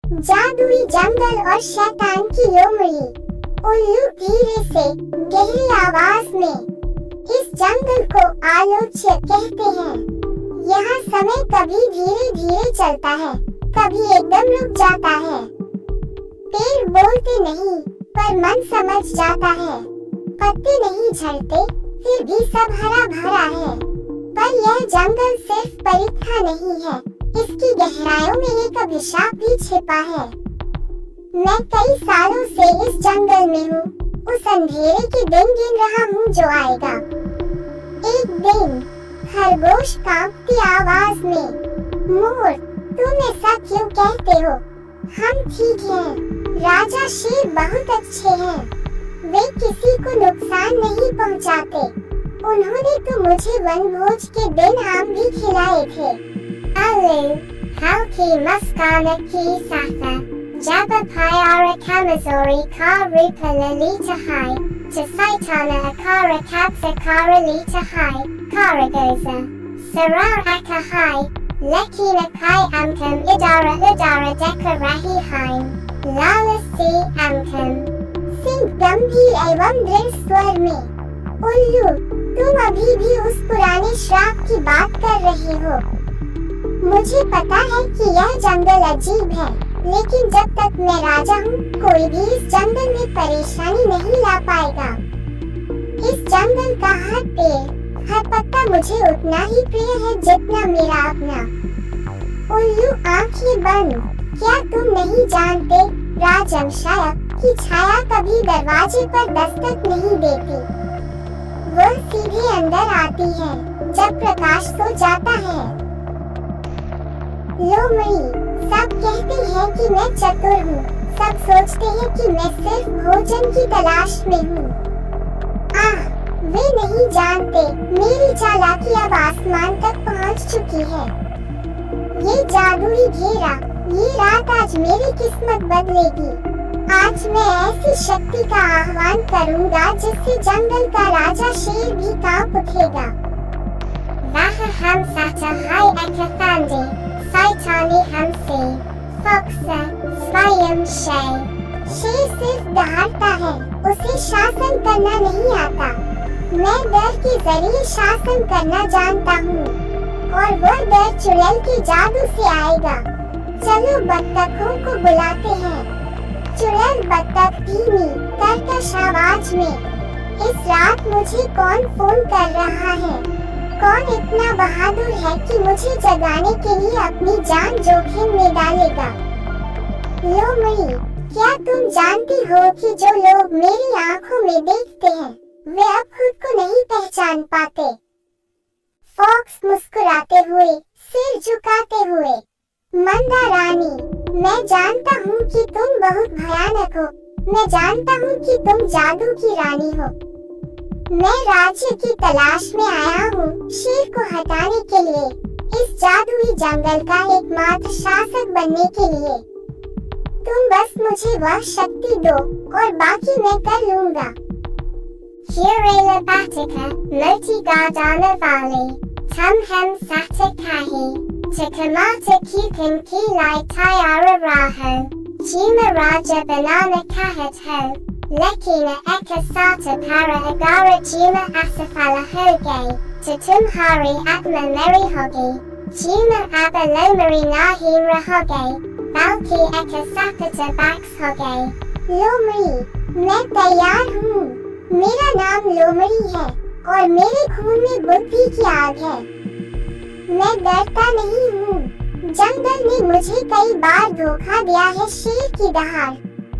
जादुई जंगल और शैतान की लोमड़ी। उल्लू धीरे से गहरी आवाज में, इस जंगल को आलोच्य कहते हैं। यहाँ समय कभी धीरे धीरे चलता है, कभी एकदम रुक जाता है। पेड़ बोलते नहीं, पर मन समझ जाता है। पत्ते नहीं झड़ते, फिर भी सब हरा भरा है। पर यह जंगल सिर्फ परीक्षा नहीं है, इसकी गहराइयों में एक अभिशाप भी छिपा है। मैं कई सालों से इस जंगल में हूँ, उस अंधेरे के दिन गिन रहा हूँ जो आएगा। एक दिन खरगोश कांपती आवाज में, मोर तुम ऐसा क्यों कहते हो? हम ठीक हैं, राजा शेर बहुत अच्छे हैं, वे किसी को नुकसान नहीं पहुंचाते। उन्होंने तो मुझे वनभोज के दिन आम भी खिलाए थे। Alu, halki muskana ki satha, jaba pyara kamazori ka rupa lalita hai, tasaitana akara kapsa kara lita hai, karagoza, sarar aka hai, lekina kai amkam idara deka rahi haim, lala si amkam। Singh गंभीर एवं दृढ़ स्वर में, उल्लू तुम अभी भी उस पुराने श्राप की बात कर रहे हो। मुझे पता है कि यह जंगल अजीब है, लेकिन जब तक मैं राजा हूँ, कोई भी इस जंगल में परेशानी नहीं ला पाएगा। इस जंगल का हर पेड़, हर पत्ता मुझे उतना ही प्रिय है जितना मेरा अपना। उल्लू आंखें बंद, क्या तुम नहीं जानते राजमशायक की छाया कभी दरवाजे पर दस्तक नहीं देती, वो सीधे अंदर आती है जब प्रकाश सो जाता है। लोमड़ी, सब कहते हैं कि मैं चतुर हूँ, सब सोचते हैं कि मैं सिर्फ भोजन की तलाश में हूँ। वे नहीं जानते मेरी चालाकी अब आसमान तक पहुँच चुकी है। ये जादुई घेरा, ये रात आज मेरी किस्मत बदलेगी। आज मैं ऐसी शक्ति का आह्वान करूंगा जिससे जंगल का राजा शेर भी कांप उठेगा। वह हम साचा हाय एकथांडी, साइटानी हमसे, फॉक्सा, स्वयं शेर सिर्फ दहाड़ता है, उसे शासन करना नहीं आता। मैं डर के जरिए शासन करना जानता हूँ, और वो डर चुड़ैल के जादू से आएगा। चलो बत्तखों को बुलाते हैं। चुड़ैल बत्तख धीमी कर्कश आवाज में, इस रात मुझे कौन फोन कर रहा है? कौन इतना बहादुर है कि मुझे जगाने के लिए अपनी जान जोखिम में डालेगा? लोमड़ी, क्या तुम जानती हो कि जो लोग मेरी आंखों में देखते हैं, वे अब खुद को नहीं पहचान पाते? फॉक्स मुस्कुराते हुए, सिर झुकाते हुए, मंदा रानी, मैं जानता हूँ कि तुम बहुत भयानक हो, मैं जानता हूँ कि तुम जादू की रानी हो। मैं राज्य की तलाश में आया हूँ, शेर को हटाने के लिए, इस जादुई जंगल का एकमात्र शासक बनने के लिए। तुम बस मुझे वह शक्ति दो और बाकी मैं कर लूँगा। Hirela Batika, Moti Gardana Valley, Tumhem Satakahi, Takamata Kukan Kilai Tyara Raho, Jima Raja Banana Kahat Ho, Lekina Eka Sata Para Agara Jima Asafala Hoge, Tatumhari Atma Meri Hogi, Jima Abba Lomari Nahim Rahoge, Balki Eka Sapata Bax Hoge। लोमड़ी, मैं तैयार हूँ। मेरा नाम लोमड़ी है और मेरे खून में बुद्धि की आग है। मैं डरता नहीं हूँ। जंगल ने मुझे कई बार धोखा दिया है। शेर की दहाड़,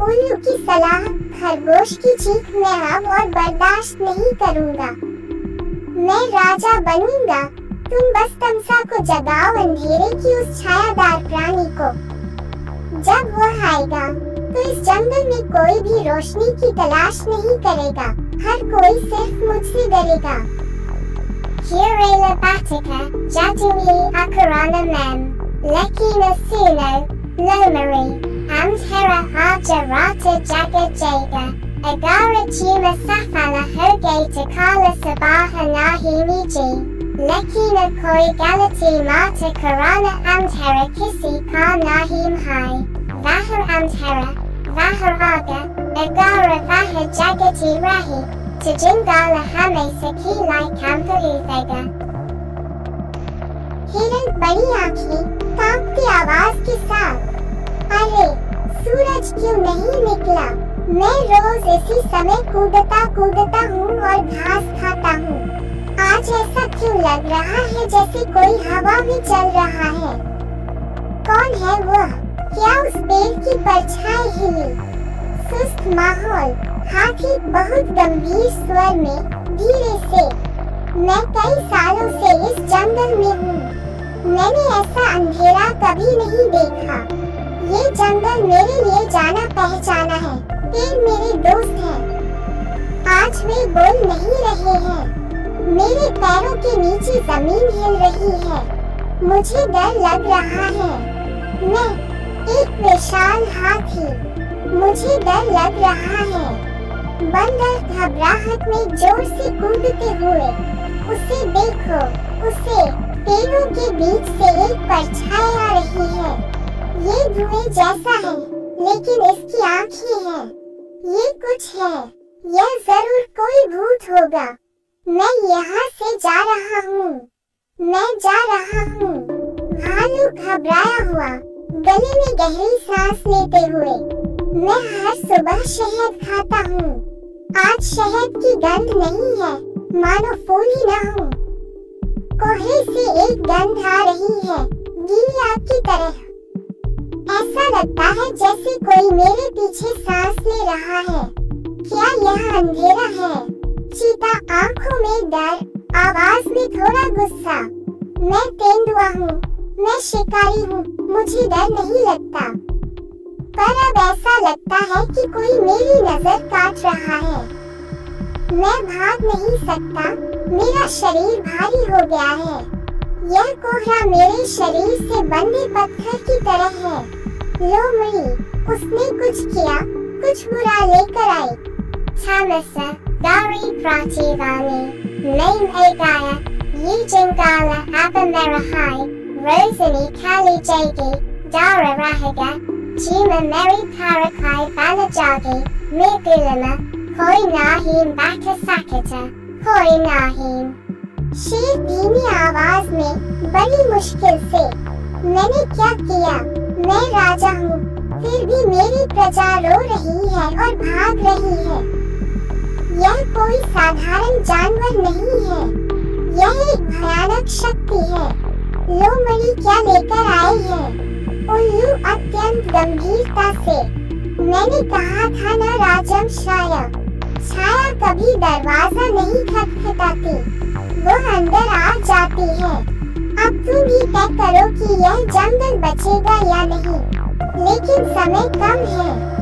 उल्लू की सलाह, खरगोश की चीख मैं अब और बर्दाश्त नहीं करूँगा। मैं राजा बनूंगा। तुम बस तमसा को जगाओ, अंधेरे की उस छायादार प्राणी को। जब वह आएगा तो इस जंगल में कोई भी रोशनी की तलाश नहीं करेगा, हर कोई सिर्फ मुझसे डरेगा। Hirela Batika, Jadui Akarana Mem, Lekina Suno, Lomari, Amthera Haja Rata Jaga Jaga, Agara Jima Safala Hoge Takala Sabaha Nahi Miji, Lekina Koi Galati Mata Karana Amthera Kisi Ka Nahim Hai, Kamthara, Vaharaga, Agara Vaha Jagati Rahi, Tajingala Hame Sakhi Lai Kamparithega। हिरन बड़ी आंखें, कांपती आवाज के साथ, अरे सूरज क्यों नहीं निकला? मैं रोज इसी समय कूदता कूदता हूँ और घास खाता हूँ। आज ऐसा क्यों लग रहा है जैसे कोई हवा में चल रहा है? कौन है वह? क्या उस पेड़ की परछाई हिली? सुस्त माहौल। हाथी बहुत गंभीर स्वर में, धीरे से, मैं कई सालों से इस जंगल में हूँ। मैंने ऐसा अंधेरा कभी नहीं देखा। ये जंगल मेरे लिए जाना पहचाना है। पेड़ मेरे दोस्त हैं। आज वे बोल नहीं रहे हैं। मेरे पैरों के नीचे जमीन हिल रही है। मुझे डर लग रहा है। मैं एक विशाल हाथी। मुझे डर लग रहा है। बंदर घबराहट में जोर से कूदते हुए, उसे देखो, उसे पेड़ों के बीच से एक परछाई आ रही है। ये धुएं जैसा है, लेकिन इसकी आंखें हैं। ये कुछ है। यह जरूर कोई भूत होगा। मैं यहाँ से जा रहा हूँ। मैं जा रहा हूँ। भालू घबराया हुआ, गले में गहरी सांस लेते हुए। मैं हर सुबह शहद खाता हूँ। आज शहद की गंध नहीं है, मानो फूल ही ना हो। कोहरे से एक गंध आ रही है, गीली आग की तरह। ऐसा लगता है जैसे कोई मेरे पीछे सांस ले रहा है। क्या यह अंधेरा है? चीता आंखों में डर, आवाज में थोड़ा गुस्सा। मैं तेंदुआ हूँ, मैं शिकारी हूँ, मुझे डर नहीं लगता। पर अब ऐसा लगता है कि कोई मेरी नजर काट रहा है। मैं भाग नहीं सकता, मेरा शरीर भारी हो गया है। यह कोहरा मेरे शरीर से बंधे पत्थर की तरह है। लोमड़ी, उसने कुछ किया, कुछ बुरा लेकर आई। Tamasa, Dari Prativani, Name Agaya, Yujingala Abamerahai, Rosani Kali Jagi, Dara Rahaga, Jima Meri Parakai Balajagi, Migulama, Koi Nahim Baka Sakata, Koi Nahim। शेर धीमी आवाज में, बड़ी मुश्किल से, मैंने क्या किया? मैं राजा हूँ, फिर भी मेरी प्रजा रो रही है और भाग रही है। यह कोई साधारण जानवर नहीं है, यह एक भयानक शक्ति है। लोमड़ी क्या लेकर आई है? उल्लू अत्यंत गंभीरता से, मैंने कहा था ना राजम छाया। छाया कभी दरवाजा नहीं खटखटाती, वो अंदर आ जाती है। अब तुम ही तय करो कि यह जंगल बचेगा या नहीं, लेकिन समय कम है।